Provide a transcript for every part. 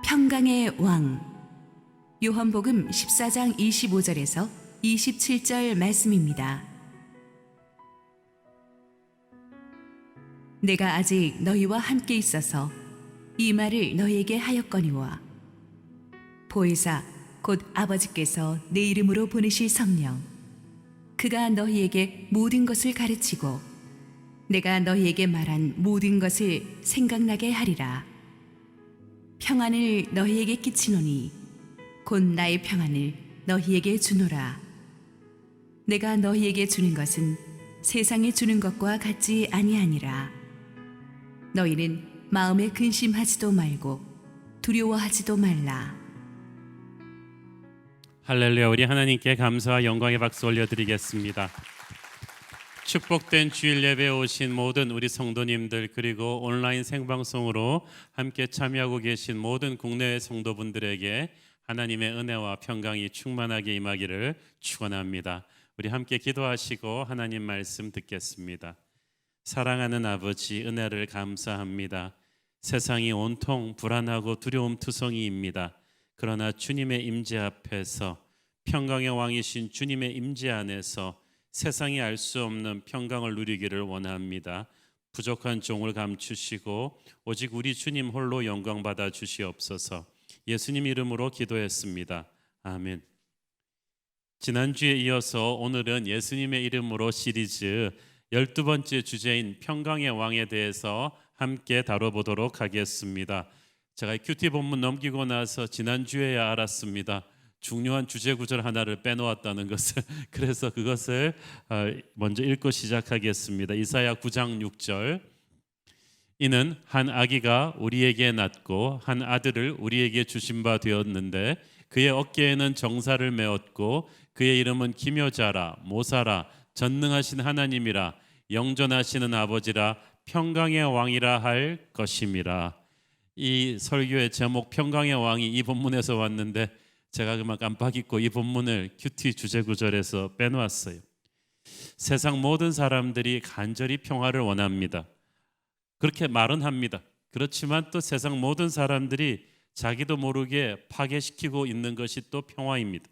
평강의 왕. 요한복음 14장 25절에서 27절 말씀입니다. 내가 아직 너희와 함께 있어서 이 말을 너희에게 하였거니와 보혜사 곧 아버지께서 내 이름으로 보내실 성령 그가 너희에게 모든 것을 가르치고 내가 너희에게 말한 모든 것을 생각나게 하리라. 평안을 너희에게 끼치노니 곧 나의 평안을 너희에게 주노라. 내가 너희에게 주는 것은 세상에 주는 것과 같지 아니하니라. 너희는 마음에 근심하지도 말고 두려워하지도 말라. 할렐루야. 우리 하나님께 감사와 영광의 박수 올려드리겠습니다. 축복된 주일 예배에 오신 모든 우리 성도님들, 그리고 온라인 생방송으로 함께 참여하고 계신 모든 국내외 성도분들에게 하나님의 은혜와 평강이 충만하게 임하기를 축원합니다. 우리 함께 기도하시고 하나님 말씀 듣겠습니다. 사랑하는 아버지, 은혜를 감사합니다. 세상이 온통 불안하고 두려움투성이입니다. 그러나 주님의 임재 앞에서, 평강의 왕이신 주님의 임재 안에서 세상이 알 수 없는 평강을 누리기를 원합니다. 부족한 종을 감추시고 오직 우리 주님 홀로 영광 받아 주시옵소서. 예수님 이름으로 기도했습니다. 아멘. 지난주에 이어서 오늘은 예수님의 이름으로 시리즈 12번째 주제인 평강의 왕에 대해서 함께 다뤄보도록 하겠습니다. 제가 큐티 본문 넘기고 나서 지난주에야 알았습니다. 중요한 주제 구절 하나를 빼놓았다는 것을. 그래서 그것을 먼저 읽고 시작하겠습니다. 이사야 9장 6절. 이는 한 아기가 우리에게 낳고 한 아들을 우리에게 주신 바 되었는데 그의 어깨에는 정사를 메었고 그의 이름은 기묘자라, 모사라, 전능하신 하나님이라, 영존하시는 아버지라, 평강의 왕이라 할 것임이라. 이 설교의 제목 평강의 왕이 이 본문에서 왔는데 제가 그만 깜빡 잊고 이 본문을 큐티 주제 구절에서 빼놓았어요. 세상 모든 사람들이 간절히 평화를 원합니다. 그렇게 말은 합니다. 그렇지만 또 세상 모든 사람들이 자기도 모르게 파괴시키고 있는 것이 또 평화입니다.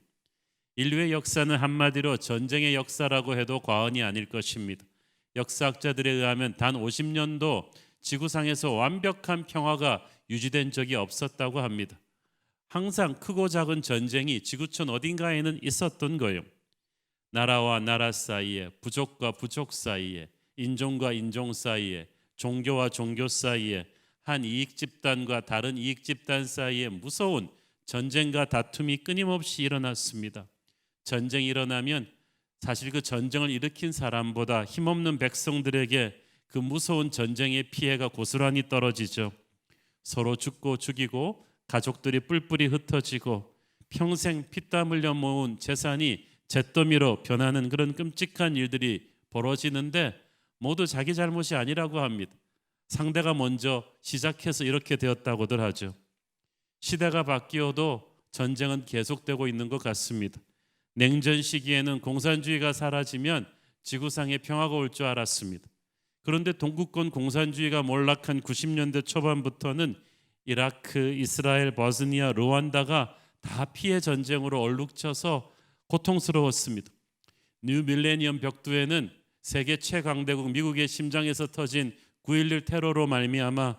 인류의 역사는 한마디로 전쟁의 역사라고 해도 과언이 아닐 것입니다. 역사학자들에 의하면 단 50년도 지구상에서 완벽한 평화가 유지된 적이 없었다고 합니다. 항상 크고 작은 전쟁이 지구촌 어딘가에는 있었던 거예요. 나라와 나라 사이에, 부족과 부족 사이에, 인종과 인종 사이에, 종교와 종교 사이에, 한 이익 집단과 다른 이익 집단 사이에 무서운 전쟁과 다툼이 끊임없이 일어났습니다. 전쟁이 일어나면 사실 그 전쟁을 일으킨 사람보다 힘없는 백성들에게 그 무서운 전쟁의 피해가 고스란히 떨어지죠. 서로 죽고 죽이고 가족들이 뿔뿔이 흩어지고 평생 피땀 흘려 모은 재산이 잿더미로 변하는 그런 끔찍한 일들이 벌어지는데 모두 자기 잘못이 아니라고 합니다. 상대가 먼저 시작해서 이렇게 되었다고들 하죠. 시대가 바뀌어도 전쟁은 계속되고 있는 것 같습니다. 냉전 시기에는 공산주의가 사라지면 지구상에 평화가 올 줄 알았습니다. 그런데 동구권 공산주의가 몰락한 90년대 초반부터는 이라크, 이스라엘, 버스니아, 루안다가 다 피해 전쟁으로 얼룩져서 고통스러웠습니다. 뉴 밀레니엄 벽두에는 세계 최강대국 미국의 심장에서 터진 9.11 테러로 말미암아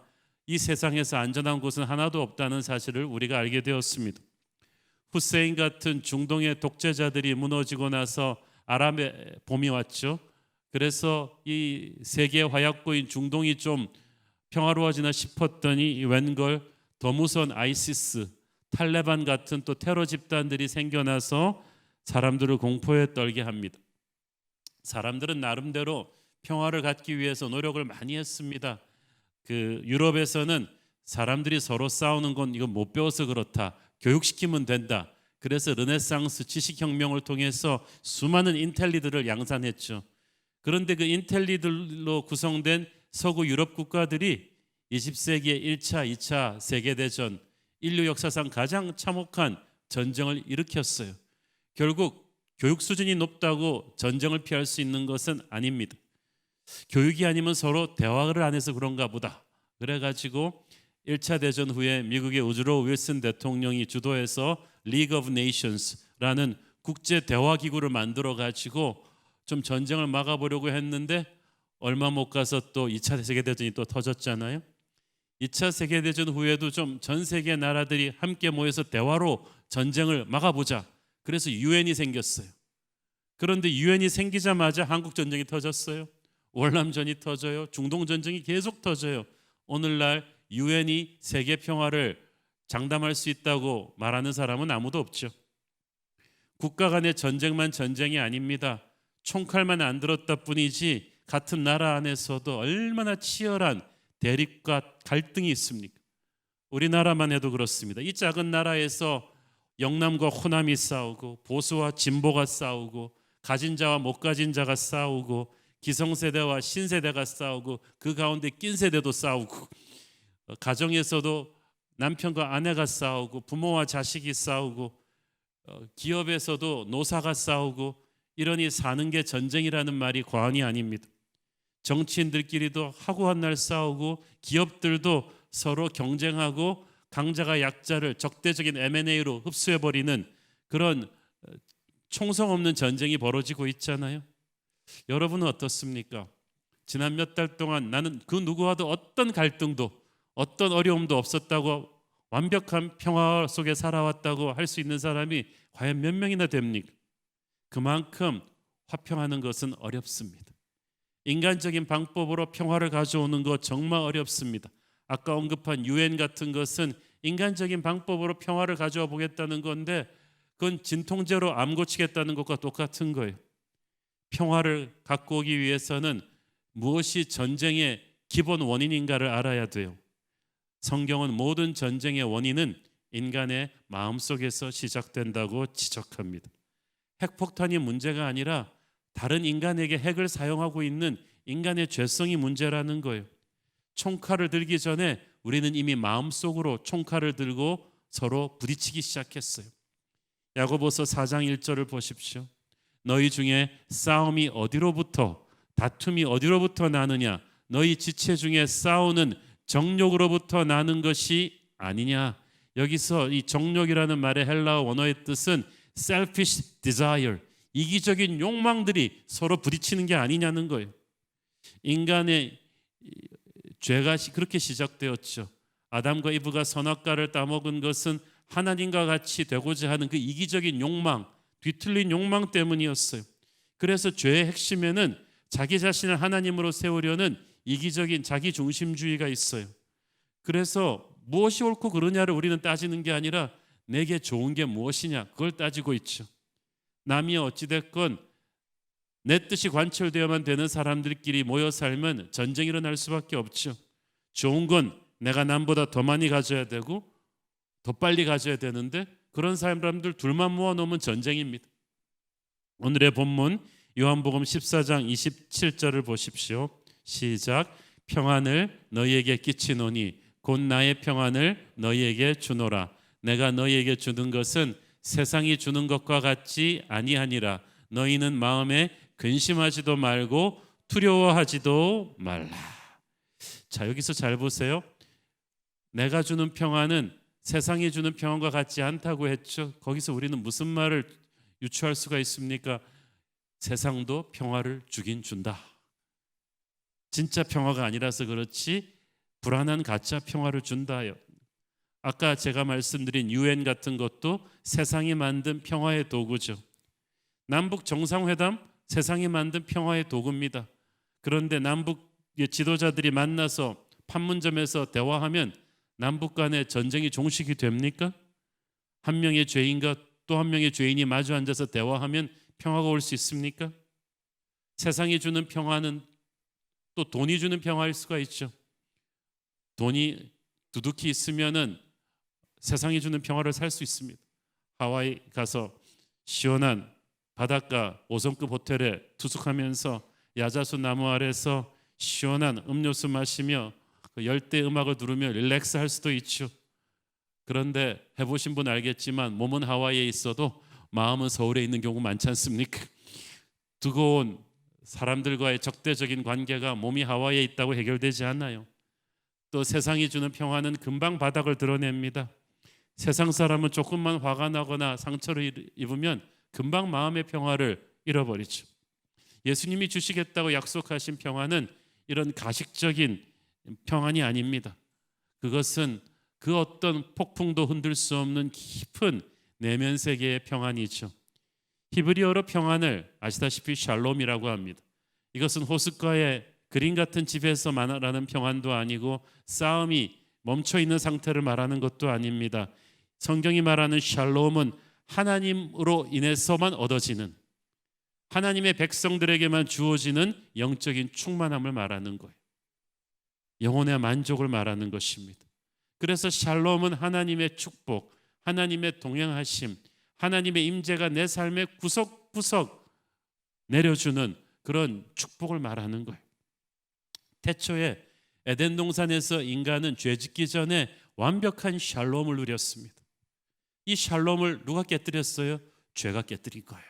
이 세상에서 안전한 곳은 하나도 없다는 사실을 우리가 알게 되었습니다. 후세인 같은 중동의 독재자들이 무너지고 나서 아랍의 봄이 왔죠. 그래서 이 세계 화약고인 중동이 좀 평화로워지나 싶었더니 웬걸 더 무서운 아이시스, 탈레반 같은 또 테러 집단들이 생겨나서 사람들을 공포에 떨게 합니다. 사람들은 나름대로 평화를 갖기 위해서 노력을 많이 했습니다. 유럽에서는 사람들이 서로 싸우는 건 이거 못 배워서 그렇다, 교육시키면 된다. 그래서 르네상스 지식혁명을 통해서 수많은 인텔리들을 양산했죠. 그런데 그 인텔리들로 구성된 서구 유럽 국가들이 20세기의 1차, 2차 세계대전, 인류 역사상 가장 참혹한 전쟁을 일으켰어요. 결국 교육 수준이 높다고 전쟁을 피할 수 있는 것은 아닙니다. 교육이 아니면 서로 대화를 안 해서 그런가 보다. 그래가지고 1차 대전 후에 미국의 우드로 윌슨 대통령이 주도해서 League of Nations라는 국제 대화 기구를 만들어 가지고 좀 전쟁을 막아보려고 했는데 얼마 못 가서 또 2차 세계대전이 또 터졌잖아요. 2차 세계대전 후에도 좀 전 세계 나라들이 함께 모여서 대화로 전쟁을 막아보자. 그래서 유엔이 생겼어요. 그런데 유엔이 생기자마자 한국 전쟁이 터졌어요. 월남전이 터져요. 중동 전쟁이 계속 터져요. 오늘날 유엔이 세계 평화를 장담할 수 있다고 말하는 사람은 아무도 없죠. 국가 간의 전쟁만 전쟁이 아닙니다. 총칼만 안 들었다 뿐이지 같은 나라 안에서도 얼마나 치열한 대립과 갈등이 있습니까? 우리나라만 해도 그렇습니다. 이 작은 나라에서 영남과 호남이 싸우고 보수와 진보가 싸우고 가진 자와 못 가진 자가 싸우고 기성세대와 신세대가 싸우고 그 가운데 낀 세대도 싸우고 가정에서도 남편과 아내가 싸우고 부모와 자식이 싸우고 기업에서도 노사가 싸우고 이러니 사는 게 전쟁이라는 말이 과언이 아닙니다. 정치인들끼리도 하고 한 날 싸우고 기업들도 서로 경쟁하고 강자가 약자를 적대적인 M&A로 흡수해버리는 그런 총성 없는 전쟁이 벌어지고 있잖아요. 여러분은 어떻습니까? 지난 몇 달 동안 나는 그 누구와도 어떤 갈등도 어떤 어려움도 없었다고 완벽한 평화 속에 살아왔다고 할 수 있는 사람이 과연 몇 명이나 됩니까? 그만큼 화평하는 것은 어렵습니다. 인간적인 방법으로 평화를 가져오는 것 정말 어렵습니다. 아까 언급한 유엔 같은 것은 인간적인 방법으로 평화를 가져와 보겠다는 건데 그건 진통제로 암 고치겠다는 것과 똑같은 거예요. 평화를 갖고 오기 위해서는 무엇이 전쟁의 기본 원인인가를 알아야 돼요. 성경은 모든 전쟁의 원인은 인간의 마음속에서 시작된다고 지적합니다. 핵폭탄이 문제가 아니라 다른 인간에게 핵을 사용하고 있는 인간의 죄성이 문제라는 거예요. 총칼을 들기 전에 우리는 이미 마음속으로 총칼을 들고 서로 부딪히기 시작했어요. 야고보서 4장 1절을 보십시오. 너희 중에 싸움이 어디로부터 다툼이 어디로부터 나느냐 너희 지체 중에 싸우는 정욕으로부터 나는 것이 아니냐. 여기서 이 정욕이라는 말의 헬라어 원어의 뜻은 selfish desire, 이기적인 욕망들이 서로 부딪히는 게 아니냐는 거예요. 인간의 죄가 그렇게 시작되었죠. 아담과 이브가 선악과를 따먹은 것은 하나님과 같이 되고자 하는 그 이기적인 욕망, 뒤틀린 욕망 때문이었어요. 그래서 죄의 핵심에는 자기 자신을 하나님으로 세우려는 이기적인 자기 중심주의가 있어요. 그래서 무엇이 옳고 그르냐를 우리는 따지는 게 아니라 내게 좋은 게 무엇이냐 그걸 따지고 있죠. 남이 어찌됐건 내 뜻이 관철되어야만 되는 사람들끼리 모여 살면 전쟁이 일어날 수밖에 없죠. 좋은 건 내가 남보다 더 많이 가져야 되고 더 빨리 가져야 되는데 그런 사람들 둘만 모아놓으면 전쟁입니다. 오늘의 본문 요한복음 14장 27절을 보십시오. 시작. 평안을 너희에게 끼치노니 곧 나의 평안을 너희에게 주노라. 내가 너희에게 주는 것은 세상이 주는 것과 같지 아니하니라. 너희는 마음에 근심하지도 말고 두려워하지도 말라. 자, 여기서 잘 보세요. 내가 주는 평안은 세상이 주는 평안과 같지 않다고 했죠. 거기서 우리는 무슨 말을 유추할 수가 있습니까? 세상도 평화를 주긴 준다. 진짜 평화가 아니라서 그렇지 불안한 가짜 평화를 준다요. 아까 제가 말씀드린 유엔 같은 것도 세상이 만든 평화의 도구죠. 남북 정상회담 세상이 만든 평화의 도구입니다. 그런데 남북의 지도자들이 만나서 판문점에서 대화하면 남북 간의 전쟁이 종식이 됩니까? 한 명의 죄인과 또 한 명의 죄인이 마주 앉아서 대화하면 평화가 올 수 있습니까? 세상이 주는 평화는 또 돈이 주는 평화일 수가 있죠. 돈이 두둑히 있으면은 세상이 주는 평화를 살 수 있습니다. 하와이 가서 시원한 바닷가 5성급 호텔에 투숙하면서 야자수 나무 아래서 시원한 음료수 마시며 그 열대 음악을 들으며 릴렉스 할 수도 있죠. 그런데 해보신 분 알겠지만 몸은 하와이에 있어도 마음은 서울에 있는 경우 많지 않습니까? 뜨거운 사람들과의 적대적인 관계가 몸이 하와이에 있다고 해결되지 않아요. 또 세상이 주는 평화는 금방 바닥을 드러냅니다. 세상 사람은 조금만 화가 나거나 상처를 입으면 금방 마음의 평화를 잃어버리죠. 예수님이 주시겠다고 약속하신 평화는 이런 가식적인 평안이 아닙니다. 그것은 그 어떤 폭풍도 흔들 수 없는 깊은 내면 세계의 평안이죠. 히브리어로 평안을 아시다시피 샬롬이라고 합니다. 이것은 호숫가의 그림 같은 집에서 말하는 평안도 아니고 싸움이 멈춰 있는 상태를 말하는 것도 아닙니다. 성경이 말하는 샬롬은 하나님으로 인해서만 얻어지는, 하나님의 백성들에게만 주어지는 영적인 충만함을 말하는 거예요. 영혼의 만족을 말하는 것입니다. 그래서 샬롬은 하나님의 축복, 하나님의 동행하심, 하나님의 임재가 내 삶의 구석구석 내려주는 그런 축복을 말하는 거예요. 태초에 에덴 동산에서 인간은 죄짓기 전에 완벽한 샬롬을 누렸습니다. 이 샬롬을 누가 깨뜨렸어요? 죄가 깨뜨린 거예요.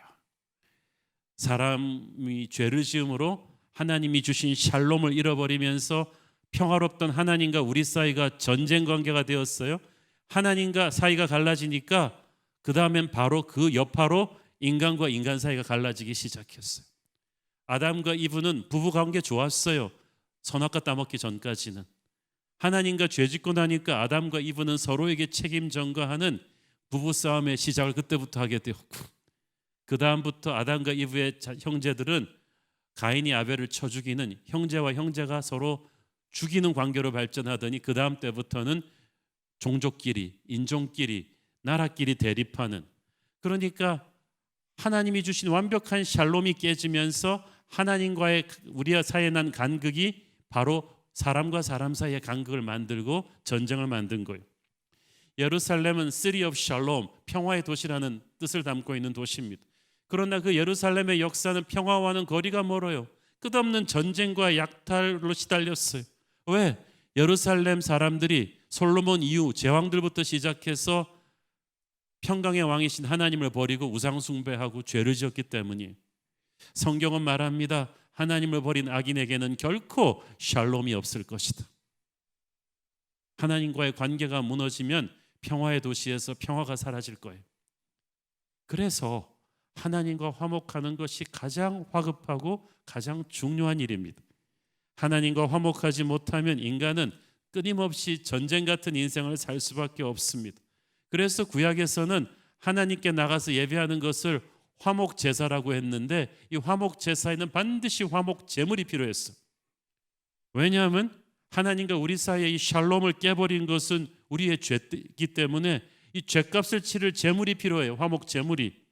사람이 죄를 지음으로 하나님이 주신 샬롬을 잃어버리면서 평화롭던 하나님과 우리 사이가 전쟁 관계가 되었어요. 하나님과 사이가 갈라지니까 그 다음엔 바로 그 여파로 인간과 인간 사이가 갈라지기 시작했어요. 아담과 이브는 부부관계 좋았어요. 선악과 따먹기 전까지는. 하나님과 죄짓고 나니까 아담과 이브는 서로에게 책임 전가하는 부부싸움의 시작을 그때부터 하게 되었고, 그 다음부터 아담과 이브의 형제들은 가인이 아벨을 쳐 죽이는, 형제와 형제가 서로 죽이는 관계로 발전하더니 그 다음 때부터는 종족끼리, 인종끼리, 나라끼리 대립하는, 그러니까 하나님이 주신 완벽한 샬롬이 깨지면서 하나님과의 우리와 사이에 난 간극이 바로 사람과 사람 사이의 간극을 만들고 전쟁을 만든 거예요. 예루살렘은 City of Shalom, 평화의 도시라는 뜻을 담고 있는 도시입니다. 그러나 그 예루살렘의 역사는 평화와는 거리가 멀어요. 끝없는 전쟁과 약탈로 시달렸어요. 왜? 예루살렘 사람들이 솔로몬 이후 제왕들부터 시작해서 평강의 왕이신 하나님을 버리고 우상 숭배하고 죄를 지었기 때문이에요. 성경은 말합니다. 하나님을 버린 악인에게는 결코 샬롬이 없을 것이다. 하나님과의 관계가 무너지면 평화의 도시에서 평화가 사라질 거예요. 그래서 하나님과 화목하는 것이 가장 화급하고 가장 중요한 일입니다. 하나님과 화목하지 못하면 인간은 끊임없이 전쟁 같은 인생을 살 수밖에 없습니다. 그래서 구약에서는 하나님께 나가서 예배하는 것을 화목 제사라고 했는데, 이 화목 제사에는 반드시 화목 제물이 필요했어요. 왜냐하면 하나님과 우리 사이에 이 샬롬을 깨버린 것은 우리의 죄이기 때문에 이 죄값을 치를 제물이 필요해요. 화목 제물이.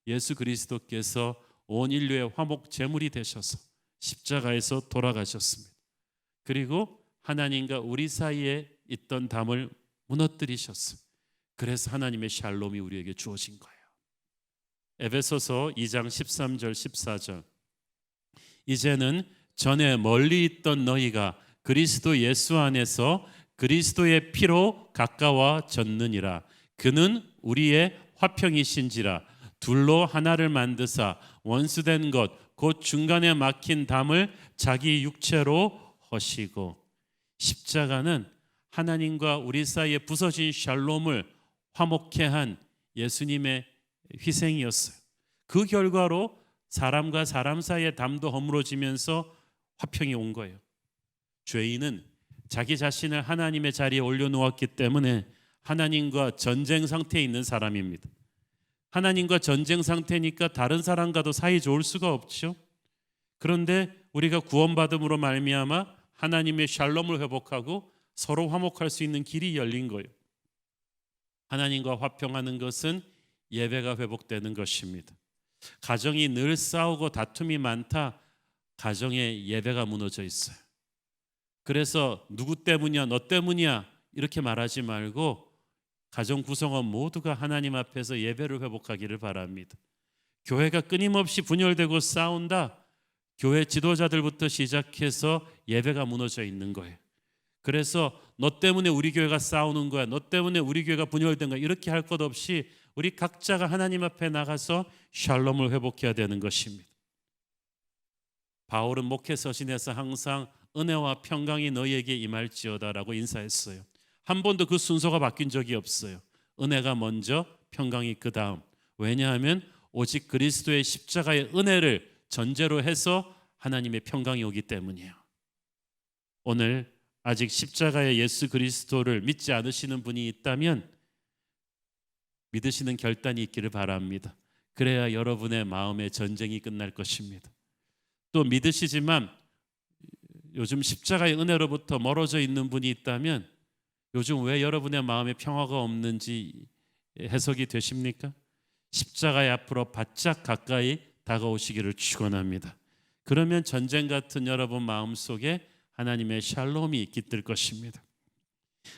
예수 그리스도께서 온 인류의 화목 제물이 되셔서 십자가에서 돌아가셨습니다. 그리고 하나님과 우리 사이에 있던 담을 무너뜨리셨어요. 그래서 하나님의 샬롬이 우리에게 주어진 거예요. 에베소서 2장 13절 14절. 이제는 전에 멀리 있던 너희가 그리스도 예수 안에서 그리스도의 피로 가까워졌느니라. 그는 우리의 화평이신지라. 둘로 하나를 만드사 원수된 것 곧 중간에 막힌 담을 자기 육체로 허시고. 십자가는 하나님과 우리 사이에 부서진 샬롬을 화목케 한 예수님의 희생이었어요. 그 결과로 사람과 사람 사이의 담도 허물어지면서 화평이 온 거예요. 죄인은 자기 자신을 하나님의 자리에 올려놓았기 때문에 하나님과 전쟁 상태에 있는 사람입니다. 하나님과 전쟁 상태니까 다른 사람과도 사이 좋을 수가 없죠. 그런데 우리가 구원받음으로 말미암아 하나님의 샬롬을 회복하고 서로 화목할 수 있는 길이 열린 거예요. 하나님과 화평하는 것은 예배가 회복되는 것입니다. 가정이 늘 싸우고 다툼이 많다, 가정에 예배가 무너져 있어요. 그래서 누구 때문이야, 너 때문이야 이렇게 말하지 말고 가정 구성원 모두가 하나님 앞에서 예배를 회복하기를 바랍니다. 교회가 끊임없이 분열되고 싸운다, 교회 지도자들부터 시작해서 예배가 무너져 있는 거예요. 그래서 너 때문에 우리 교회가 싸우는 거야, 너 때문에 우리 교회가 분열된 거야 이렇게 할 것 없이 우리 각자가 하나님 앞에 나가서 샬롬을 회복해야 되는 것입니다. 바울은 목회 서신에서 항상 은혜와 평강이 너희에게 임할지어다라고 인사했어요. 한 번도 그 순서가 바뀐 적이 없어요. 은혜가 먼저, 평강이 그 다음. 왜냐하면 오직 그리스도의 십자가의 은혜를 전제로 해서 하나님의 평강이 오기 때문이에요. 오늘 아직 십자가의 예수 그리스도를 믿지 않으시는 분이 있다면 믿으시는 결단이 있기를 바랍니다. 그래야 여러분의 마음의 전쟁이 끝날 것입니다. 또 믿으시지만 요즘 십자가의 은혜로부터 멀어져 있는 분이 있다면 요즘 왜 여러분의 마음에 평화가 없는지 해석이 되십니까? 십자가의 앞으로 바짝 가까이 다가오시기를 축원합니다. 그러면 전쟁 같은 여러분 마음속에 하나님의 샬롬이 깃들 것입니다.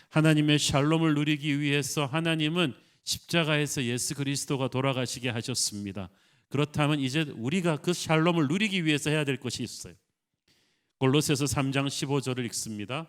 하나님의 샬롬을 누리기 위해서 하나님은 십자가에서 예수 그리스도가 돌아가시게 하셨습니다. 그렇다면 이제 우리가 그 샬롬을 누리기 위해서 해야 될 것이 있어요. 골로새서 3장 15절을 읽습니다.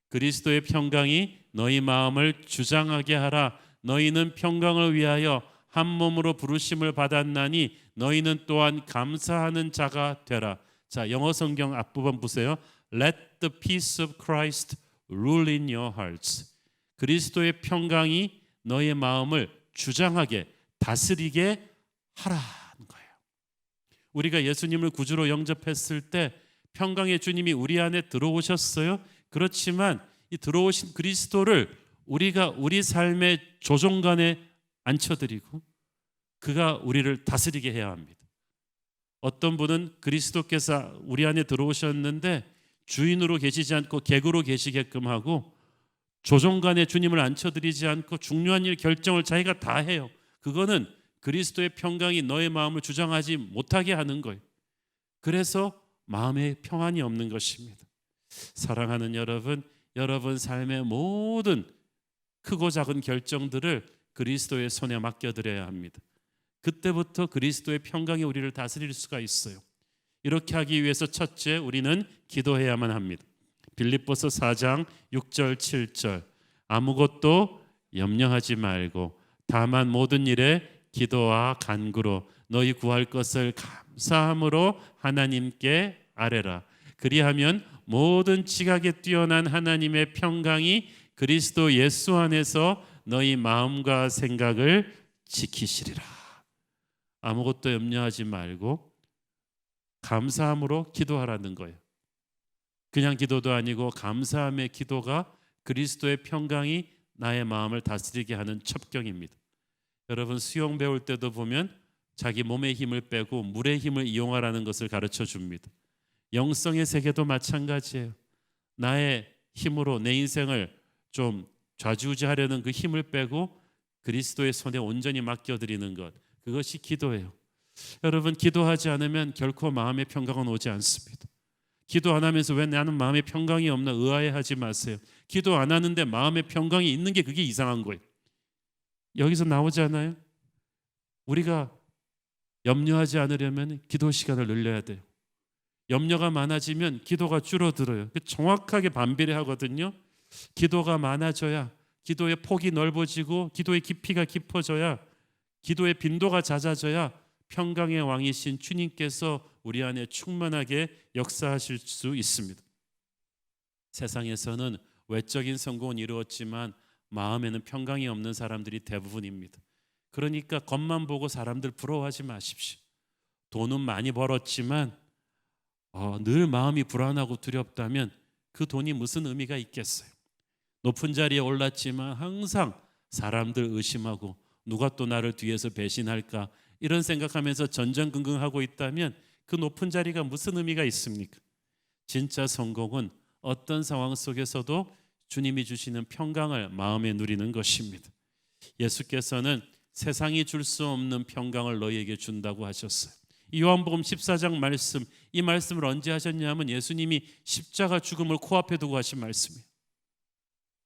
그리스도의 평강이 너희 마음을 주장하게 하라. 너희는 평강을 위하여 한 몸으로 부르심을 받았나니 너희는 또한 감사하는 자가 되라. 자, 영어 성경 앞부분 보세요. Let the peace of Christ rule in your hearts. 그리스도의 평강이 너의 마음을 주장하게 다스리게 하라는 거예요. 우리가 예수님을 구주로 영접했을 때 평강의 주님이 우리 안에 들어오셨어요. 그렇지만 이 들어오신 그리스도를 우리가 우리 삶의 조종간에 앉혀드리고 그가 우리를 다스리게 해야 합니다. 어떤 분은 그리스도께서 우리 안에 들어오셨는데 주인으로 계시지 않고 객으로 계시게끔 하고 조종간에 주님을 앉혀드리지 않고 중요한 일 결정을 자기가 다 해요. 그거는 그리스도의 평강이 너의 마음을 주장하지 못하게 하는 거예요. 그래서 마음에 평안이 없는 것입니다. 사랑하는 여러분, 여러분 삶의 모든 크고 작은 결정들을 그리스도의 손에 맡겨드려야 합니다. 그때부터 그리스도의 평강이 우리를 다스릴 수가 있어요. 이렇게 하기 위해서 첫째, 우리는 기도해야만 합니다. 빌립보서 4장 6절 7절 아무것도 염려하지 말고 다만 모든 일에 기도와 간구로 너희 구할 것을 감사함으로 하나님께 아뢰라. 그리하면 모든 지각에 뛰어난 하나님의 평강이 그리스도 예수 안에서 너희 마음과 생각을 지키시리라. 아무것도 염려하지 말고 감사함으로 기도하라는 거예요. 그냥 기도도 아니고 감사함의 기도가 그리스도의 평강이 나의 마음을 다스리게 하는 첩경입니다. 여러분 수영 배울 때도 보면 자기 몸의 힘을 빼고 물의 힘을 이용하라는 것을 가르쳐 줍니다. 영성의 세계도 마찬가지예요. 나의 힘으로 내 인생을 좀 좌지우지하려는 그 힘을 빼고 그리스도의 손에 온전히 맡겨드리는 것, 그것이 기도예요. 여러분 기도하지 않으면 결코 마음의 평강은 오지 않습니다. 기도 안 하면서 왜 나는 마음의 평강이 없나 의아해하지 마세요. 기도 안 하는데 마음의 평강이 있는 게 그게 이상한 거예요. 여기서 나오잖아요. 우리가 염려하지 않으려면 기도 시간을 늘려야 돼요. 염려가 많아지면 기도가 줄어들어요. 정확하게 반비례하거든요. 기도가 많아져야 기도의 폭이 넓어지고 기도의 깊이가 깊어져야 기도의 빈도가 잦아져야 평강의 왕이신 주님께서 우리 안에 충만하게 역사하실 수 있습니다. 세상에서는 외적인 성공은 이루었지만 마음에는 평강이 없는 사람들이 대부분입니다. 그러니까 겉만 보고 사람들 부러워하지 마십시오. 돈은 많이 벌었지만 늘 마음이 불안하고 두렵다면 그 돈이 무슨 의미가 있겠어요? 높은 자리에 올랐지만 항상 사람들 의심하고 누가 또 나를 뒤에서 배신할까 이런 생각하면서 전전긍긍하고 있다면 그 높은 자리가 무슨 의미가 있습니까? 진짜 성공은 어떤 상황 속에서도 주님이 주시는 평강을 마음에 누리는 것입니다. 예수께서는 세상이 줄 수 없는 평강을 너희에게 준다고 하셨어요. 요한복음 14장 말씀, 이 말씀을 언제 하셨냐면 예수님이 십자가 죽음을 코앞에 두고 하신 말씀이에요.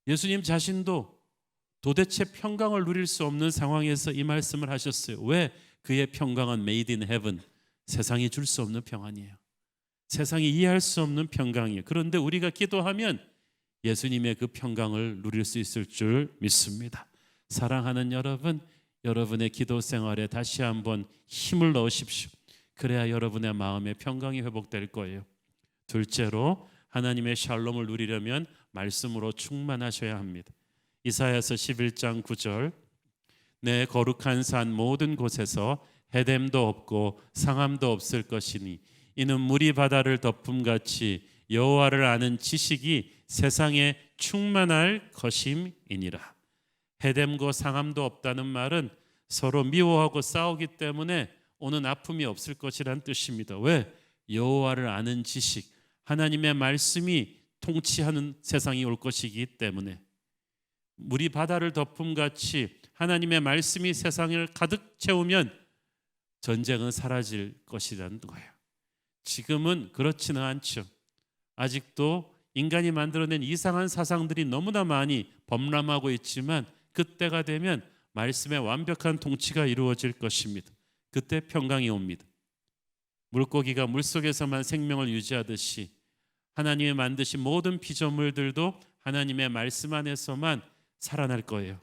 예수님 자신도 도대체 평강을 누릴 수 없는 상황에서 이 말씀을 하셨어요. 왜? 그의 평강은 made in heaven, 세상이 줄 수 없는 평안이에요. 세상이 이해할 수 없는 평강이에요. 그런데 우리가 기도하면 예수님의 그 평강을 누릴 수 있을 줄 믿습니다. 사랑하는 여러분, 여러분의 기도 생활에 다시 한번 힘을 넣으십시오. 그래야 여러분의 마음의 평강이 회복될 거예요. 둘째로 하나님의 샬롬을 누리려면 말씀으로 충만하셔야 합니다. 이사야서 11장 9절, 내 거룩한 산 모든 곳에서 해됨도 없고 상함도 없을 것이니 이는 물이 바다를 덮음같이 여호와를 아는 지식이 세상에 충만할 것임이니라. 해됨고 상함도 없다는 말은 서로 미워하고 싸우기 때문에 오는 아픔이 없을 것이란 뜻입니다. 왜? 여호와를 아는 지식, 하나님의 말씀이 통치하는 세상이 올 것이기 때문에. 물이 바다를 덮음같이 하나님의 말씀이 세상을 가득 채우면 전쟁은 사라질 것이라는 거예요. 지금은 그렇지는 않죠. 아직도 인간이 만들어낸 이상한 사상들이 너무나 많이 범람하고 있지만 그때가 되면 말씀의 완벽한 통치가 이루어질 것입니다. 그때 평강이 옵니다. 물고기가 물속에서만 생명을 유지하듯이 하나님이 만드신 모든 피조물들도 하나님의 말씀 안에서만 살아날 거예요.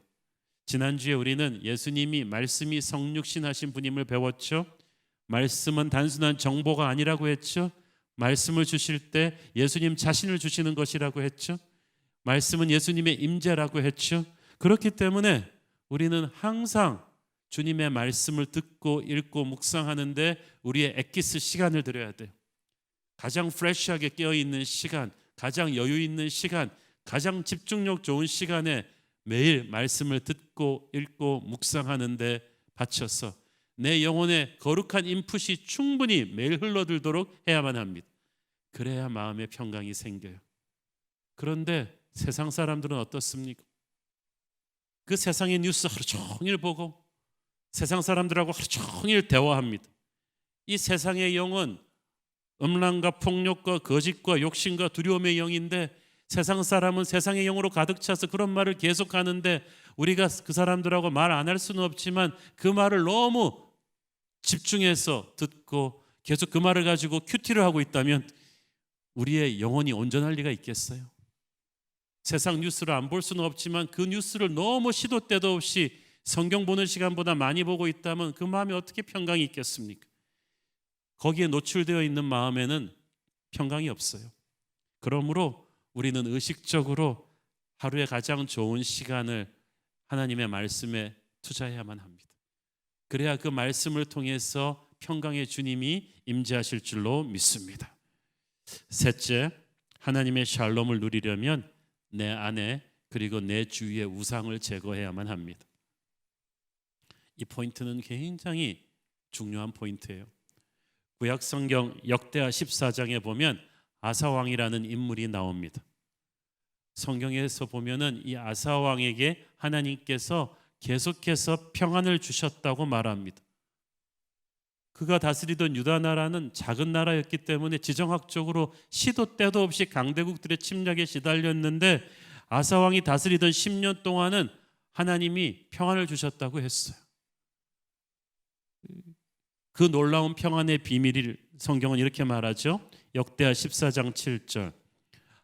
지난주에 우리는 예수님이 말씀이 성육신하신 분임을 배웠죠. 말씀은 단순한 정보가 아니라고 했죠. 말씀을 주실 때 예수님 자신을 주시는 것이라고 했죠. 말씀은 예수님의 임재라고 했죠. 그렇기 때문에 우리는 항상 주님의 말씀을 듣고 읽고 묵상하는데 우리의 엑기스 시간을 들여야 돼요. 가장 프레시하게 깨어있는 시간, 가장 여유 있는 시간, 가장 집중력 좋은 시간에 매일 말씀을 듣고 읽고 묵상하는데 바쳐서 내 영혼에 거룩한 인풋이 충분히 매일 흘러들도록 해야만 합니다. 그래야 마음의 평강이 생겨요. 그런데 세상 사람들은 어떻습니까? 그 세상의 뉴스 하루 종일 보고 세상 사람들하고 하루 종일 대화합니다. 이 세상의 영은 음란과 폭력과 거짓과 욕심과 두려움의 영인데 세상 사람은 세상의 영으로 가득 차서 그런 말을 계속하는데 우리가 그 사람들하고 말 안 할 수는 없지만 그 말을 너무 집중해서 듣고 계속 그 말을 가지고 큐티를 하고 있다면 우리의 영혼이 온전할 리가 있겠어요? 세상 뉴스를 안 볼 수는 없지만 그 뉴스를 너무 시도 때도 없이 성경 보는 시간보다 많이 보고 있다면 그 마음에 어떻게 평강이 있겠습니까? 거기에 노출되어 있는 마음에는 평강이 없어요. 그러므로 우리는 의식적으로 하루에 가장 좋은 시간을 하나님의 말씀에 투자해야만 합니다. 그래야 그 말씀을 통해서 평강의 주님이 임재하실 줄로 믿습니다. 셋째, 하나님의 샬롬을 누리려면 내 안에 그리고 내 주위의 우상을 제거해야만 합니다. 이 포인트는 굉장히 중요한 포인트예요. 구약 성경 역대하 14장에 보면 아사 왕이라는 인물이 나옵니다. 성경에서 보면은 이 아사 왕에게 하나님께서 계속해서 평안을 주셨다고 말합니다. 그가 다스리던 유다 나라는 작은 나라였기 때문에 지정학적으로 시도 때도 없이 강대국들의 침략에 시달렸는데 아사 왕이 다스리던 10년 동안은 하나님이 평안을 주셨다고 했어요. 그 놀라운 평안의 비밀을 성경은 이렇게 말하죠. 역대하 14장 7절,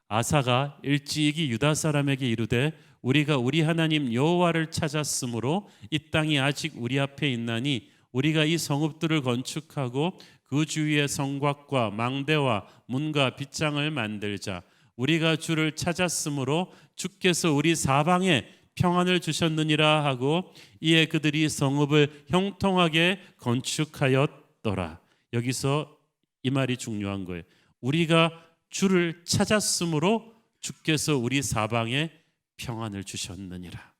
아사가 일찍이 유다 사람에게 이르되 우리가 우리 하나님 여호와를 찾았으므로 이 땅이 아직 우리 앞에 있나니 우리가 이 성읍들을 건축하고 그 주위에 성곽과 망대와 문과 빗장을 만들자. 우리가 주를 찾았으므로 주께서 우리 사방에 평안을 주셨느니라 하고 이에 그들이 성읍을 형통하게 건축하였더라. 여기서 이 말이 중요한 거예요. 우리가 주를 찾았으므로 주께서 우리 사방에 평안을 주셨느니라.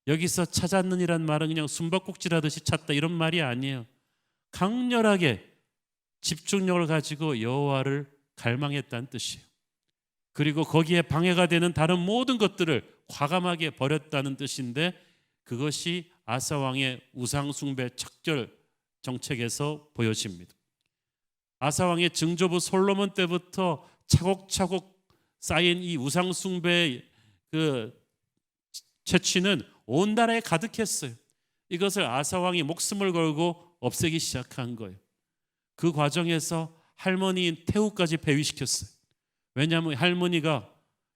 여기서 찾았느니란 말은 그냥 숨바꼭질하듯이 찾다 이런 말이 아니에요. 강렬하게 집중력을 가지고 여호와를 갈망했다는 뜻이에요. 그리고 거기에 방해가 되는 다른 모든 것들을 과감하게 버렸다는 뜻인데 그것이 아사 왕의 우상 숭배 척결 정책에서 보여집니다. 아사 왕의 증조부 솔로몬 때부터 차곡차곡 쌓인 이 우상 숭배의 그 채취는 온 나라에 가득했어요. 이것을 아사 왕이 목숨을 걸고 없애기 시작한 거예요. 그 과정에서 할머니인 태후까지 폐위시켰어요. 왜냐하면 할머니가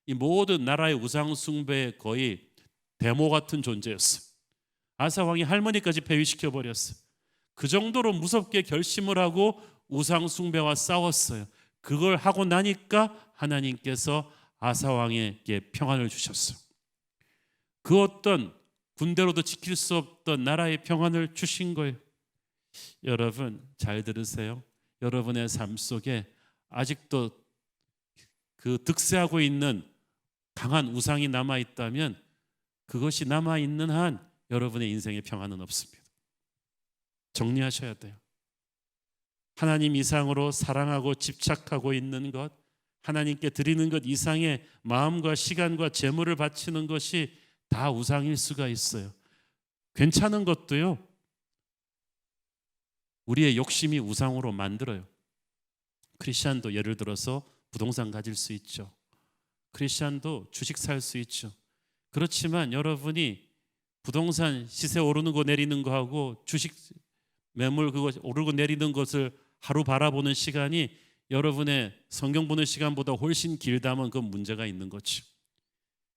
이 모든 나라의 우상 숭배의 거의 데모 같은 존재였어요. 아사 왕이 할머니까지 폐위시켜 버렸어요. 그 정도로 무섭게 결심을 하고 우상 숭배와 싸웠어요. 그걸 하고 나니까 하나님께서 아사 왕에게 평안을 주셨어요. 그 어떤 군대로도 지킬 수 없던 나라의 평안을 주신 거예요. 여러분 잘 들으세요. 여러분의 삶 속에 아직도 그 득세하고 있는 강한 우상이 남아 있다면 그것이 남아 있는 한 여러분의 인생에 평안은 없습니다. 정리하셔야 돼요. 하나님 이상으로 사랑하고 집착하고 있는 것, 하나님께 드리는 것 이상의 마음과 시간과 재물을 바치는 것이 다 우상일 수가 있어요. 괜찮은 것도요, 우리의 욕심이 우상으로 만들어요. 크리스찬도 예를 들어서 부동산 가질 수 있죠. 크리스찬도 주식 살 수 있죠. 그렇지만 여러분이 부동산 시세 오르는 거 내리는 거하고 주식 매물 그거 오르고 내리는 것을 하루 바라보는 시간이 여러분의 성경 보는 시간보다 훨씬 길다면 그건 문제가 있는 거죠.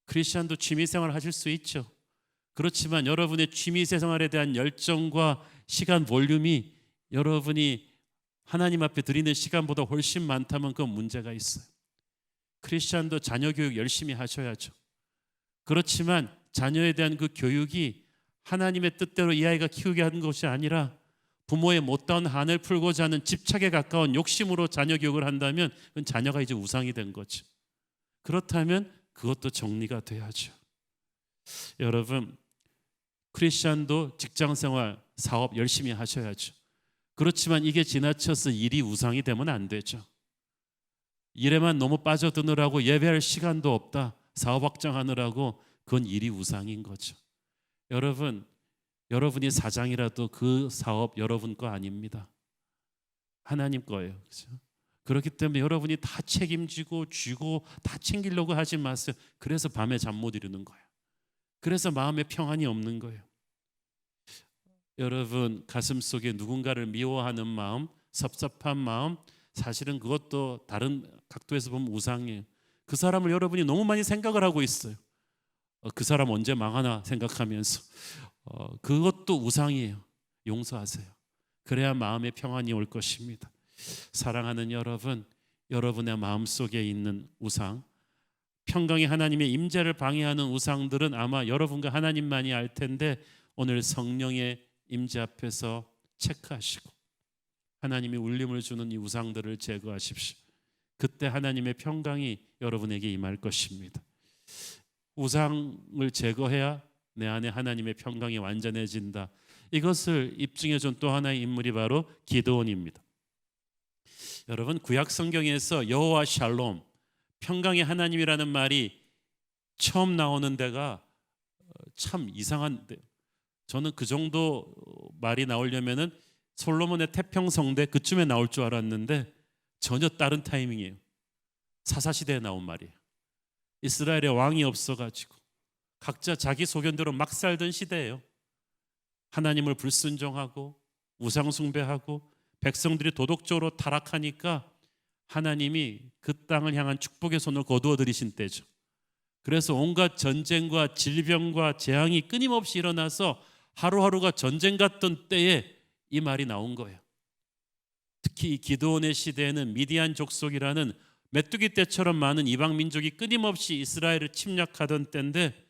크리스찬도 취미생활 하실 수 있죠. 그렇지만 여러분의 취미생활에 대한 열정과 시간 볼륨이 여러분이 하나님 앞에 드리는 시간보다 훨씬 많다면 그건 문제가 있어요. 크리스찬도 자녀 교육 열심히 하셔야죠. 그렇지만 자녀에 대한 그 교육이 하나님의 뜻대로 이 아이가 키우게 하는 것이 아니라 부모의 못다운 한을 풀고자 하는 집착에 가까운 욕심으로 자녀 교육을 한다면 그건 자녀가 이제 우상이 된 거죠. 그렇다면 그것도 정리가 돼야죠. 여러분 크리스찬도 직장생활, 사업 열심히 하셔야죠. 그렇지만 이게 지나쳐서 일이 우상이 되면 안 되죠. 일에만 너무 빠져드느라고 예배할 시간도 없다, 사업 확장하느라고, 그건 일이 우상인 거죠. 여러분이 사장이라도 그 사업 여러분 거 아닙니다. 하나님 거예요. 그렇죠? 그렇기 때문에 여러분이 다 책임지고 쥐고 다 챙기려고 하지 마세요. 그래서 밤에 잠 못 이루는 거예요. 그래서 마음에 평안이 없는 거예요. 여러분 가슴 속에 누군가를 미워하는 마음, 섭섭한 마음, 사실은 그것도 다른 각도에서 보면 우상이에요. 그 사람을 여러분이 너무 많이 생각을 하고 있어요. 그 사람 언제 망하나 생각하면서 그것도 우상이에요. 용서하세요. 그래야 마음의 평안이 올 것입니다. 사랑하는 여러분, 여러분의 마음속에 있는 우상, 평강의 하나님의 임재를 방해하는 우상들은 아마 여러분과 하나님만이 알 텐데 오늘 성령의 임재 앞에서 체크하시고 하나님이 울림을 주는 이 우상들을 제거하십시오. 그때 하나님의 평강이 여러분에게 임할 것입니다. 우상을 제거해야 내 안에 하나님의 평강이 완전해진다. 이것을 입증해 준 또 하나의 인물이 바로 기드온입니다. 여러분 구약 성경에서 여호와 샬롬, 평강의 하나님이라는 말이 처음 나오는 데가 참 이상한데, 저는 그 정도 말이 나오려면은 솔로몬의 태평성대 그쯤에 나올 줄 알았는데 전혀 다른 타이밍이에요. 사사시대에 나온 말이에요. 이스라엘에 왕이 없어가지고 각자 자기 소견대로 막 살던 시대예요. 하나님을 불순종하고 우상 숭배하고 백성들이 도덕적으로 타락하니까 하나님이 그 땅을 향한 축복의 손을 거두어 들이신 때죠. 그래서 온갖 전쟁과 질병과 재앙이 끊임없이 일어나서 하루하루가 전쟁 같던 때에 이 말이 나온 거예요. 특히 이 기드온의 시대에는 미디안 족속이라는 메뚜기 떼처럼 많은 이방 민족이 끊임없이 이스라엘을 침략하던 때인데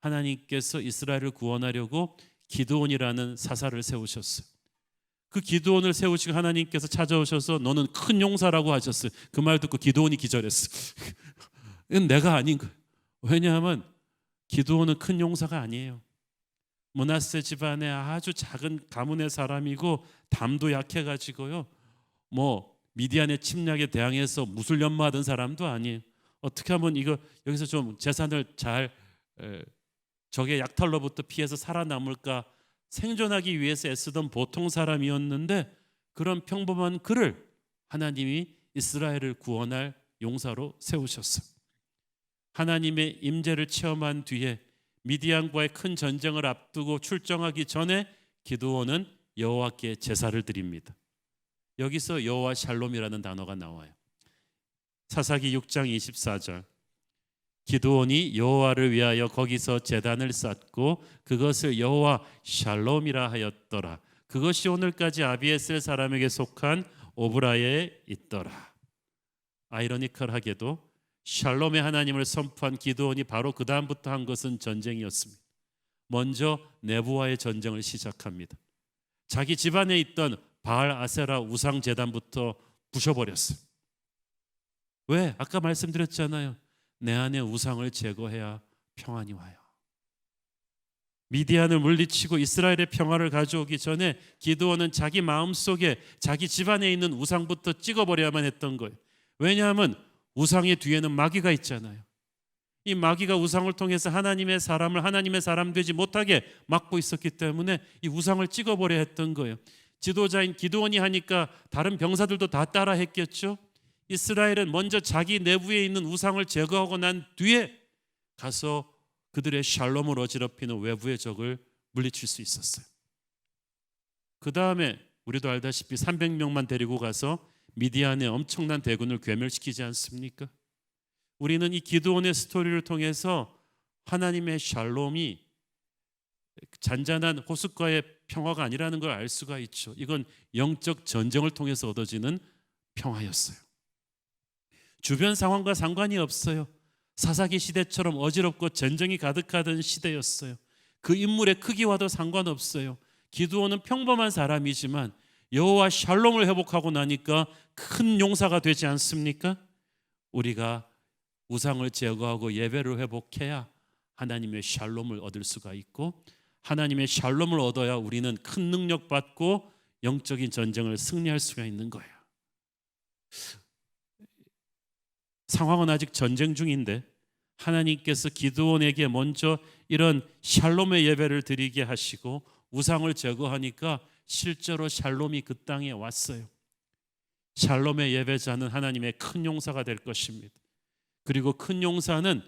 하나님께서 이스라엘을 구원하려고 기드온이라는 사사를 세우셨어요. 그 기드온을 세우시고 하나님께서 찾아오셔서 너는 큰 용사라고 하셨어요. 그 말 듣고 기드온이 기절했어. 이건 내가 아닌 거예요. 왜냐하면 기드온은 큰 용사가 아니에요. 므낫세 집안의 아주 작은 가문의 사람이고 담도 약해가지고요, 미디안의 침략에 대항해서 무술 연마하던 사람도 아니에요. 어떻게 하면 여기서 좀 재산을 잘 적의 약탈로부터 피해서 살아남을까 생존하기 위해서 애쓰던 보통 사람이었는데, 그런 평범한 그를 하나님이 이스라엘을 구원할 용사로 세우셨어요. 하나님의 임재를 체험한 뒤에 미디안과의 큰 전쟁을 앞두고 출정하기 전에 기드온은 여호와께 제사를 드립니다. 여기서 여호와 샬롬이라는 단어가 나와요. 사사기 6장 24절, 기드온이 여호와를 위하여 거기서 제단을 쌓고 그것을 여호와 샬롬이라 하였더라. 그것이 오늘까지 아비에셀 사람에게 속한 오브라에 있더라. 아이러니컬하게도 샬롬의 하나님을 선포한 기드온이 바로 그 다음부터 한 것은 전쟁이었습니다. 먼저 내부와의 전쟁을 시작합니다. 자기 집안에 있던 바알 아세라 우상 제단부터 부셔버렸어요. 왜? 아까 말씀드렸잖아요. 내 안에 우상을 제거해야 평안이 와요. 미디안을 물리치고 이스라엘의 평화를 가져오기 전에 기드온은 자기 마음속에 자기 집안에 있는 우상부터 찍어버려야만 했던 거예요. 왜냐하면 우상의 뒤에는 마귀가 있잖아요. 이 마귀가 우상을 통해서 하나님의 사람을 하나님의 사람 되지 못하게 막고 있었기 때문에 이 우상을 찍어버려야 했던 거예요. 지도자인 기드온이 하니까 다른 병사들도 다 따라 했겠죠. 이스라엘은 먼저 자기 내부에 있는 우상을 제거하고 난 뒤에 가서 그들의 샬롬을 어지럽히는 외부의 적을 물리칠 수 있었어요. 그 다음에 우리도 알다시피 300명만 데리고 가서 미디안의 엄청난 대군을 괴멸시키지 않습니까? 우리는 이 기드온의 스토리를 통해서 하나님의 샬롬이 잔잔한 호숫가의 평화가 아니라는 걸 알 수가 있죠. 이건 영적 전쟁을 통해서 얻어지는 평화였어요. 주변 상황과 상관이 없어요. 사사기 시대처럼 어지럽고 전쟁이 가득하던 시대였어요. 그 인물의 크기와도 상관없어요. 기드온은 평범한 사람이지만 여호와 샬롬을 회복하고 나니까 큰 용사가 되지 않습니까? 우리가 우상을 제거하고 예배를 회복해야 하나님의 샬롬을 얻을 수가 있고, 하나님의 샬롬을 얻어야 우리는 큰 능력 받고 영적인 전쟁을 승리할 수가 있는 거예요. 상황은 아직 전쟁 중인데 하나님께서 기드온에게 먼저 이런 샬롬의 예배를 드리게 하시고 우상을 제거하니까 실제로 샬롬이 그 땅에 왔어요. 샬롬의 예배자는 하나님의 큰 용사가 될 것입니다. 그리고 큰 용사는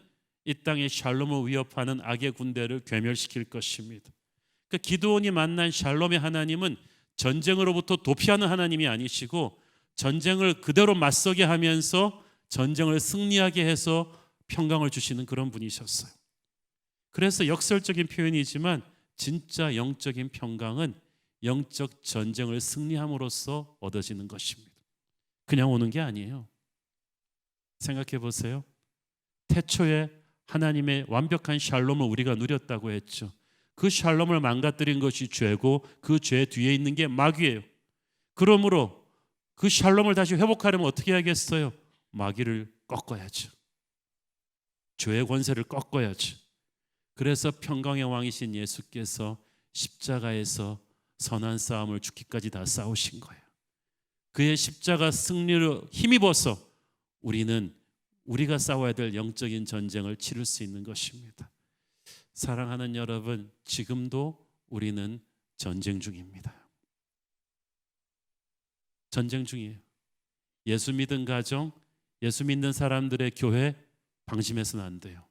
이 땅의 샬롬을 위협하는 악의 군대를 괴멸시킬 것입니다. 그러니까 기드온이 만난 샬롬의 하나님은 전쟁으로부터 도피하는 하나님이 아니시고 전쟁을 그대로 맞서게 하면서 전쟁을 승리하게 해서 평강을 주시는 그런 분이셨어요. 그래서 역설적인 표현이지만 진짜 영적인 평강은 영적 전쟁을 승리함으로써 얻어지는 것입니다. 그냥 오는 게 아니에요. 생각해 보세요. 태초에 하나님의 완벽한 샬롬을 우리가 누렸다고 했죠. 그 샬롬을 망가뜨린 것이 죄고 그 죄 뒤에 있는 게 마귀예요. 그러므로 그 샬롬을 다시 회복하려면 어떻게 해야겠어요? 마귀를 꺾어야죠. 죄의 권세를 꺾어야죠. 그래서 평강의 왕이신 예수께서 십자가에서 선한 싸움을 죽기까지 다 싸우신 거예요. 그의 십자가 승리를 힘입어서 우리는 우리가 싸워야 될 영적인 전쟁을 치를 수 있는 것입니다. 사랑하는 여러분, 지금도 우리는 전쟁 중입니다. 전쟁 중이에요. 예수 믿은 가정, 예수 믿는 사람들의 교회 방심해서는 안 돼요.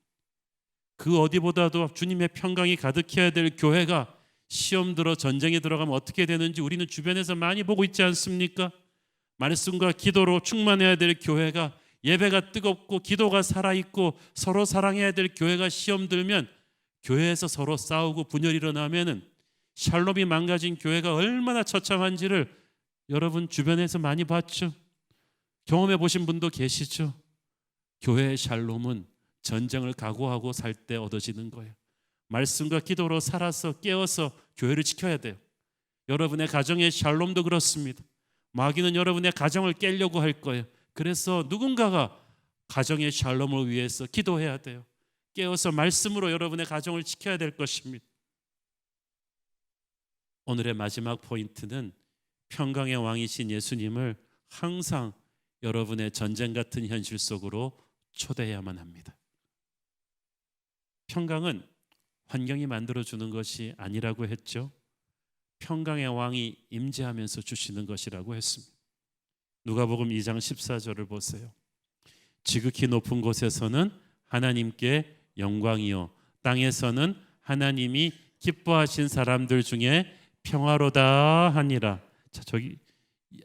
그 어디보다도 주님의 평강이 가득해야 될 교회가 시험 들어 전쟁에 들어가면 어떻게 되는지 우리는 주변에서 많이 보고 있지 않습니까? 말씀과 기도로 충만해야 될 교회가, 예배가 뜨겁고 기도가 살아있고 서로 사랑해야 될 교회가 시험 들면 교회에서 서로 싸우고 분열이 일어나면은 샬롬이 망가진 교회가 얼마나 처참한지를 여러분 주변에서 많이 봤죠? 경험해 보신 분도 계시죠? 교회의 샬롬은 전쟁을 각오하고 살 때 얻어지는 거예요. 말씀과 기도로 살아서 깨어서 교회를 지켜야 돼요. 여러분의 가정의 샬롬도 그렇습니다. 마귀는 여러분의 가정을 깨려고 할 거예요. 그래서 누군가가 가정의 샬롬을 위해서 기도해야 돼요. 깨어서 말씀으로 여러분의 가정을 지켜야 될 것입니다. 오늘의 마지막 포인트는 평강의 왕이신 예수님을 항상 여러분의 전쟁 같은 현실 속으로 초대해야만 합니다. 평강은 환경이 만들어주는 것이 아니라고 했죠. 평강의 왕이 임재하면서 주시는 것이라고 했습니다. 누가복음 2장 14절을 보세요. 지극히 높은 곳에서는 하나님께 영광이요, 땅에서는 하나님이 기뻐하신 사람들 중에 평화로다 하니라. 자, 저기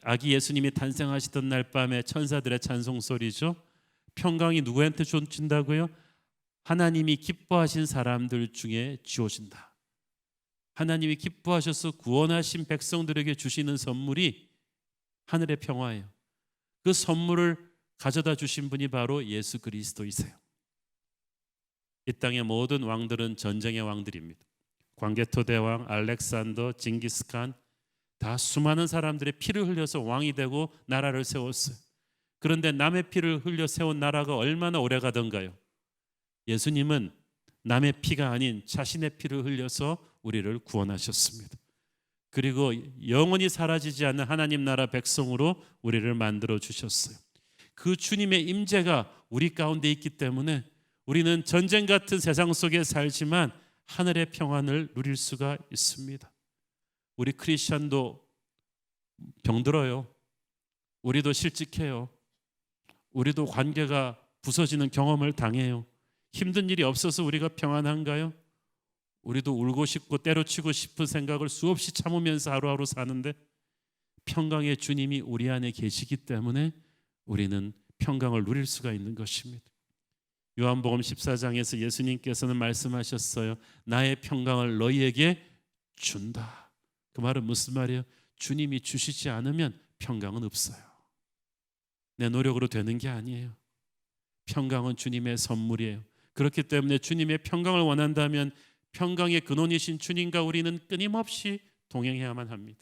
아기 예수님이 탄생하시던 날 밤에 천사들의 찬송 소리죠. 평강이 누구한테 준다고요? 하나님이 기뻐하신 사람들 중에 주어진다. 하나님이 기뻐하셔서 구원하신 백성들에게 주시는 선물이 하늘의 평화예요. 그 선물을 가져다 주신 분이 바로 예수 그리스도이세요. 이 땅의 모든 왕들은 전쟁의 왕들입니다. 광개토 대왕, 알렉산더, 징기스칸 다 수많은 사람들의 피를 흘려서 왕이 되고 나라를 세웠어요. 그런데 남의 피를 흘려 세운 나라가 얼마나 오래 가던가요? 예수님은 남의 피가 아닌 자신의 피를 흘려서 우리를 구원하셨습니다. 그리고 영원히 사라지지 않는 하나님 나라 백성으로 우리를 만들어 주셨어요. 그 주님의 임재가 우리 가운데 있기 때문에 우리는 전쟁 같은 세상 속에 살지만 하늘의 평안을 누릴 수가 있습니다. 우리 크리스천도 병들어요. 우리도 실직해요. 우리도 관계가 부서지는 경험을 당해요. 힘든 일이 없어서 우리가 평안한가요? 우리도 울고 싶고 때려치고 싶은 생각을 수없이 참으면서 하루하루 사는데 평강의 주님이 우리 안에 계시기 때문에 우리는 평강을 누릴 수가 있는 것입니다. 요한복음 14장에서 예수님께서는 말씀하셨어요. 나의 평강을 너희에게 준다. 그 말은 무슨 말이에요? 주님이 주시지 않으면 평강은 없어요. 내 노력으로 되는 게 아니에요. 평강은 주님의 선물이에요. 그렇기 때문에 주님의 평강을 원한다면 평강의 근원이신 주님과 우리는 끊임없이 동행해야만 합니다.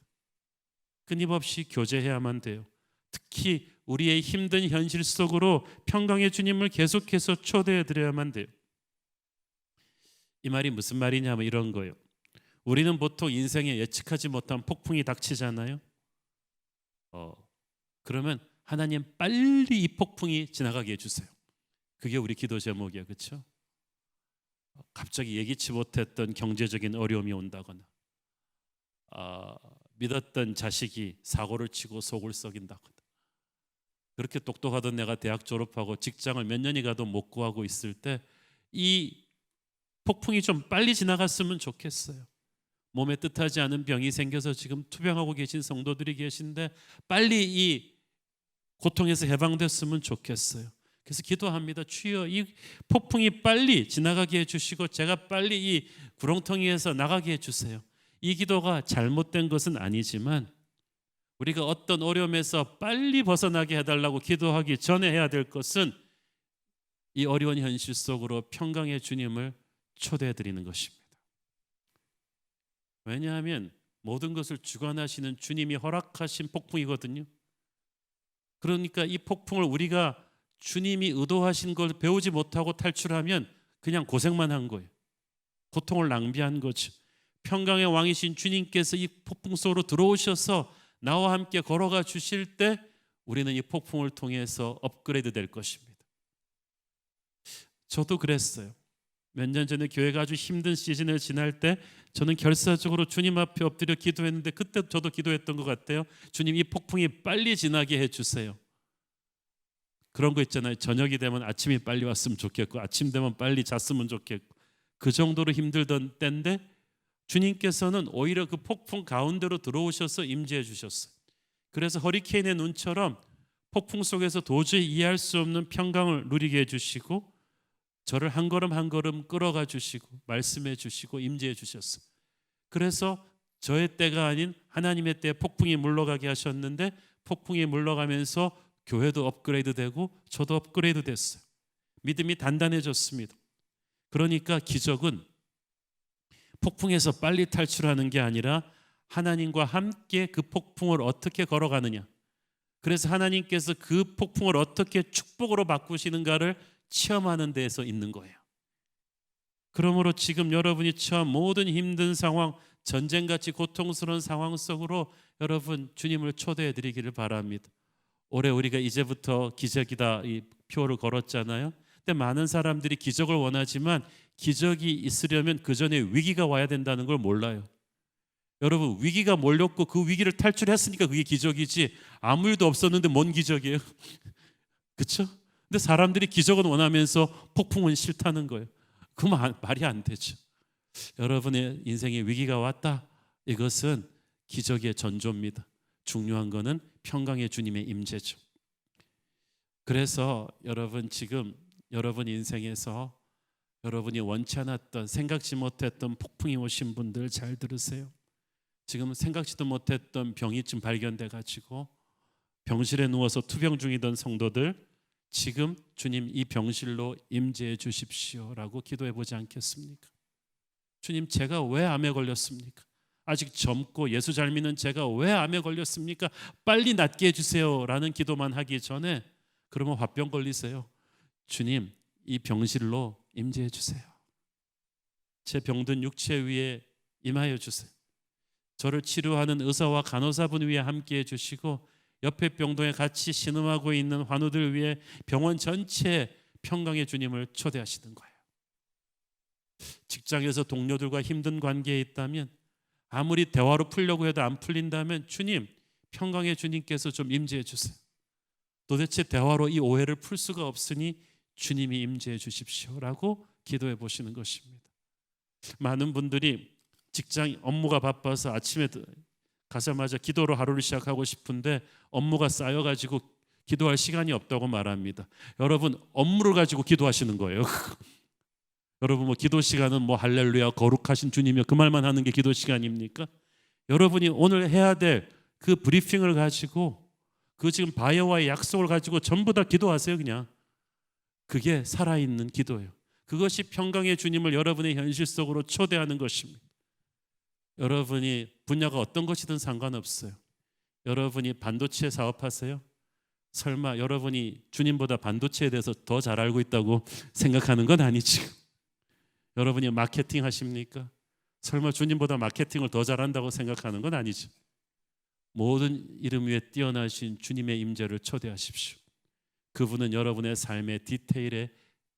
끊임없이 교제해야만 돼요. 특히 우리의 힘든 현실 속으로 평강의 주님을 계속해서 초대해 드려야만 돼요. 이 말이 무슨 말이냐면 이런 거예요. 우리는 보통 인생에 예측하지 못한 폭풍이 닥치잖아요. 그러면 하나님 빨리 이 폭풍이 지나가게 해주세요. 그게 우리 기도 제목이에요. 그렇죠? 갑자기 예기치 못했던 경제적인 어려움이 온다거나 믿었던 자식이 사고를 치고 속을 썩인다거나 그렇게 똑똑하던 내가 대학 졸업하고 직장을 몇 년이 가도 못 구하고 있을 때 이 폭풍이 좀 빨리 지나갔으면 좋겠어요. 몸에 뜻하지 않은 병이 생겨서 지금 투병하고 계신 성도들이 계신데 빨리 이 고통에서 해방됐으면 좋겠어요. 그래서 기도합니다. 주여 이 폭풍이 빨리 지나가게 해주시고 제가 빨리 이 구렁텅이에서 나가게 해주세요. 이 기도가 잘못된 것은 아니지만 우리가 어떤 어려움에서 빨리 벗어나게 해달라고 기도하기 전에 해야 될 것은 이 어려운 현실 속으로 평강의 주님을 초대해드리는 것입니다. 왜냐하면 모든 것을 주관하시는 주님이 허락하신 폭풍이거든요. 그러니까 이 폭풍을 우리가 주님이 의도하신 걸 배우지 못하고 탈출하면 그냥 고생만 한 거예요. 고통을 낭비한 거죠. 평강의 왕이신 주님께서 이 폭풍 속으로 들어오셔서 나와 함께 걸어가 주실 때 우리는 이 폭풍을 통해서 업그레이드 될 것입니다. 저도 그랬어요. 몇 년 전에 교회가 아주 힘든 시즌을 지날 때 저는 결사적으로 주님 앞에 엎드려 기도했는데 그때 저도 기도했던 것 같아요. 주님 이 폭풍이 빨리 지나게 해주세요. 그런 거 있잖아요. 저녁이 되면 아침이 빨리 왔으면 좋겠고 아침 되면 빨리 잤으면 좋겠고 그 정도로 힘들던 때인데 주님께서는 오히려 그 폭풍 가운데로 들어오셔서 임재해 주셨어요. 그래서 허리케인의 눈처럼 폭풍 속에서 도저히 이해할 수 없는 평강을 누리게 해주시고 저를 한 걸음 한 걸음 끌어가 주시고 말씀해 주시고 임재해 주셨어요. 그래서 저의 때가 아닌 하나님의 때에 폭풍이 물러가게 하셨는데 폭풍이 물러가면서 교회도 업그레이드 되고 저도 업그레이드 됐어요. 믿음이 단단해졌습니다. 그러니까 기적은 폭풍에서 빨리 탈출하는 게 아니라 하나님과 함께 그 폭풍을 어떻게 걸어가느냐. 그래서 하나님께서 그 폭풍을 어떻게 축복으로 바꾸시는가를 체험하는 데에서 있는 거예요. 그러므로 지금 여러분이 처한 모든 힘든 상황, 전쟁같이 고통스러운 상황 속으로 여러분 주님을 초대해 드리기를 바랍니다. 올해 우리가 이제부터 기적이다 이 표를 걸었잖아요. 근데 많은 사람들이 기적을 원하지만 기적이 있으려면 그 전에 위기가 와야 된다는 걸 몰라요. 여러분 위기가 몰렸고 그 위기를 탈출했으니까 그게 기적이지 아무 일도 없었는데 뭔 기적이에요? 그렇죠? 근데 사람들이 기적은 원하면서 폭풍은 싫다는 거예요. 그 말이 안 되죠. 여러분의 인생에 위기가 왔다. 이것은 기적의 전조입니다. 중요한 거는 평강의 주님의 임재죠. 그래서 여러분 지금 여러분 인생에서 여러분이 원치 않았던 생각지 못했던 폭풍이 오신 분들 잘 들으세요. 지금 생각지도 못했던 병이 지금 발견돼 가지고 병실에 누워서 투병 중이던 성도들 지금 주님 이 병실로 임재해 주십시오라고 기도해 보지 않겠습니까? 주님, 제가 왜 암에 걸렸습니까? 아직 젊고 예수 잘 믿는 제가 왜 암에 걸렸습니까? 빨리 낫게 해주세요라는 기도만 하기 전에, 그러면 화병 걸리세요. 주님, 이 병실로 임재해 주세요. 제 병든 육체 위에 임하여 주세요. 저를 치료하는 의사와 간호사분 위에 함께해 주시고, 옆에 병동에 같이 신음하고 있는 환우들 위해 병원 전체에 평강의 주님을 초대하시는 거예요. 직장에서 동료들과 힘든 관계에 있다면, 아무리 대화로 풀려고 해도 안 풀린다면, 주님, 평강의 주님께서 좀 임재해 주세요. 도대체 대화로 이 오해를 풀 수가 없으니 주님이 임재해 주십시오라고 기도해 보시는 것입니다. 많은 분들이 직장 업무가 바빠서 아침에 가자마자 기도로 하루를 시작하고 싶은데 업무가 쌓여가지고 기도할 시간이 없다고 말합니다. 여러분, 업무를 가지고 기도하시는 거예요. 여러분, 뭐 기도 시간은 뭐 할렐루야 거룩하신 주님이여 그 말만 하는 게 기도 시간입니까? 여러분이 오늘 해야 될 그 브리핑을 가지고, 그 지금 바이오와의 약속을 가지고 전부 다 기도하세요. 그냥 그게 살아있는 기도예요. 그것이 평강의 주님을 여러분의 현실 속으로 초대하는 것입니다. 여러분이 분야가 어떤 것이든 상관없어요. 여러분이 반도체 사업하세요? 설마 여러분이 주님보다 반도체에 대해서 더 잘 알고 있다고 생각하는 건 아니죠. 여러분이 마케팅 하십니까? 설마 주님보다 마케팅을 더 잘한다고 생각하는 건 아니죠. 모든 이름 위에 뛰어나신 주님의 임재를 초대하십시오. 그분은 여러분의 삶의 디테일에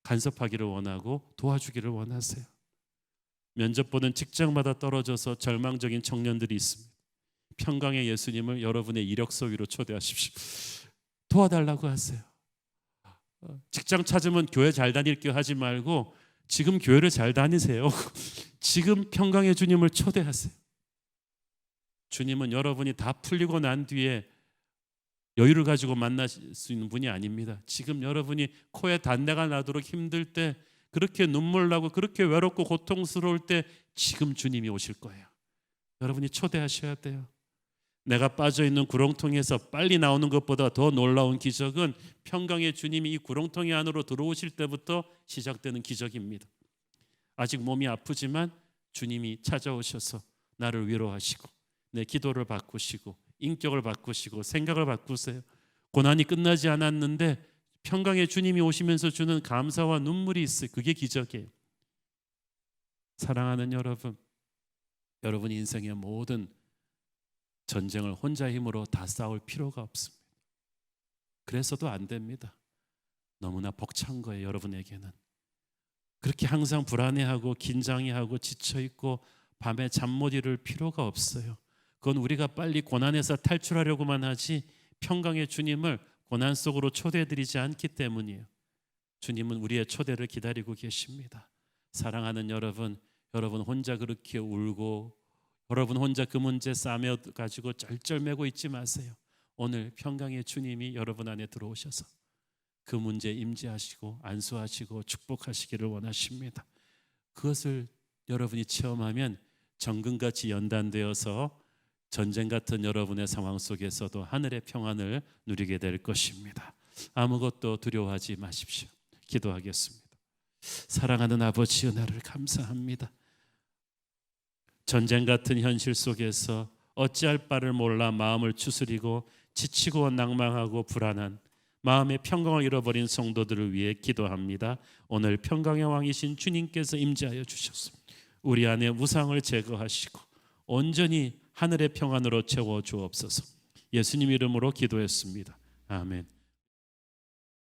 간섭하기를 원하고 도와주기를 원하세요. 면접 보는 직장마다 떨어져서 절망적인 청년들이 있습니다. 평강의 예수님을 여러분의 이력서 위로 초대하십시오. 도와달라고 하세요. 직장 찾으면 교회 잘 다닐게요 하지 말고 지금 교회를 잘 다니세요. 지금 평강의 주님을 초대하세요. 주님은 여러분이 다 풀리고 난 뒤에 여유를 가지고 만날 수 있는 분이 아닙니다. 지금 여러분이 코에 단내가 나도록 힘들 때, 그렇게 눈물 나고 그렇게 외롭고 고통스러울 때 지금 주님이 오실 거예요. 여러분이 초대하셔야 돼요. 내가 빠져있는 구렁텅이에서 빨리 나오는 것보다 더 놀라운 기적은 평강의 주님이 이 구렁텅이 안으로 들어오실 때부터 시작되는 기적입니다. 아직 몸이 아프지만 주님이 찾아오셔서 나를 위로하시고 내 기도를 바꾸시고 인격을 바꾸시고 생각을 바꾸세요. 고난이 끝나지 않았는데 평강의 주님이 오시면서 주는 감사와 눈물이 있어요. 그게 기적이에요. 사랑하는 여러분, 여러분 인생의 모든 전쟁을 혼자 힘으로 다 싸울 필요가 없습니다. 그래서도 안 됩니다. 너무나 벅찬 거예요. 여러분에게는 그렇게 항상 불안해하고 긴장해하고 지쳐있고 밤에 잠 못 이룰 필요가 없어요. 그건 우리가 빨리 고난에서 탈출하려고만 하지 평강의 주님을 고난 속으로 초대해드리지 않기 때문이에요. 주님은 우리의 초대를 기다리고 계십니다. 사랑하는 여러분, 여러분 혼자 그렇게 울고 여러분 혼자 그 문제 싸매 가지고 쩔쩔매고 있지 마세요. 오늘 평강의 주님이 여러분 안에 들어오셔서 그 문제 임재하시고 안수하시고 축복하시기를 원하십니다. 그것을 여러분이 체험하면 정금같이 연단되어서 전쟁 같은 여러분의 상황 속에서도 하늘의 평안을 누리게 될 것입니다. 아무것도 두려워하지 마십시오. 기도하겠습니다. 사랑하는 아버지, 은혜를 감사합니다. 전쟁 같은 현실 속에서 어찌할 바를 몰라 마음을 추스리고 지치고 낭망하고 불안한 마음의 평강을 잃어버린 성도들을 위해 기도합니다. 오늘 평강의 왕이신 주님께서 임재하여 주셔서 우리 안에 우상을 제거하시고 온전히 하늘의 평안으로 채워 주옵소서. 예수님 이름으로 기도했습니다. 아멘.